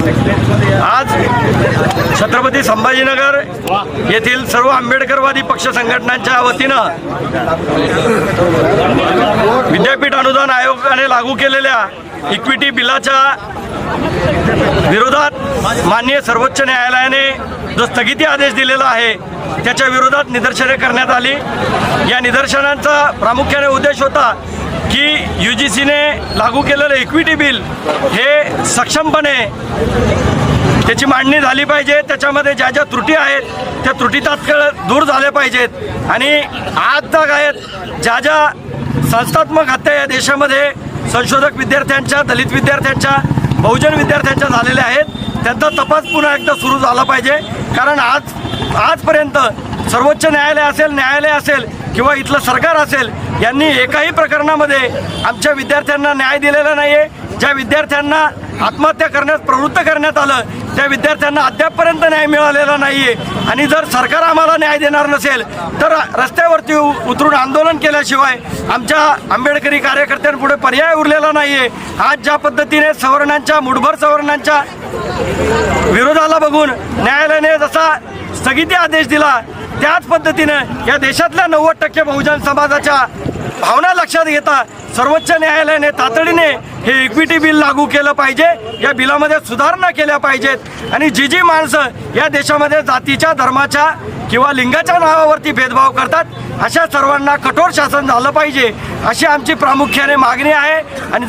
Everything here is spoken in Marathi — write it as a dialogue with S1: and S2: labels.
S1: आज छत्रपती संभाजीनगर येथील सर्व आंबेडकरवादी पक्ष संघटनांच्या वतीनं विद्यापीठ अनुदान आयोगाने लागू केलेल्या इक्विटी बिलाच्या विरोधात माननीय सर्वोच्च न्यायालयाने जो स्थगिती आदेश दिलेला आहे त्याच्या विरोधात निदर्शने करण्यात आली। या निदर्शनांचा प्रामुख्याने उद्देश होता की UGCने लागू केलेलं इक्विटी बिल हे सक्षमपणे त्याची मांडणी झाली पाहिजे, त्याच्यामध्ये ज्या ज्या त्रुटी आहेत त्या त्रुटी तात्काळ दूर झाल्या पाहिजेत आणि आज आहेत ज्या ज्या संस्थात्मक हत्या या देशामध्ये संशोधक विद्यार्थ्यांच्या, दलित विद्यार्थ्यांच्या, बहुजन विद्यार्थ्यांच्या झालेल्या आहेत त्यांचा तपास पुन्हा एकदा सुरू झाला पाहिजे। कारण आजपर्यंत सर्वोच्च न्यायालय असेल किंवा इथलं सरकार असेल यांनी एकाही प्रकरणामध्ये आमच्या विद्यार्थ्यांना न्याय दिलेला नाही आहे। ज्या विद्यार्थ्यांना आत्महत्या करण्यास प्रवृत्त करण्यात आलं त्या विद्यार्थ्यांना अद्यापपर्यंत न्याय मिळालेला नाही आहे आणि जर सरकार आम्हाला न्याय देणार नसेल तर रस्त्यावरती उतरून आंदोलन केल्याशिवाय आमच्या आंबेडकरी कार्यकर्त्यांपुढे पर्याय उरलेला नाही आहे। आज ज्या पद्धतीने सवर्णांच्या, मुठभर सवर्णांच्या विरोधाला बघून न्यायालयाने जसा स्थगिती आदेश दिला त्याच पद्धतीनं या देशातल्या 90% बहुजन समाजाच्या भावना लक्षात घेता सर्वोच्च न्यायालयाने तातडीने हे इक्विटी बिल लागू केलं पाहिजे। या बिलामध्ये सुधारणा केल्या पाहिजेत आणि जी माणसं या देशामध्ये जातीच्या, धर्माच्या किंवा लिंगाच्या नावावरती भेदभाव करतात अशा सर्वांना कठोर शासन झालं पाहिजे अशी आमची प्रामुख्याने मागणी आहे। आणि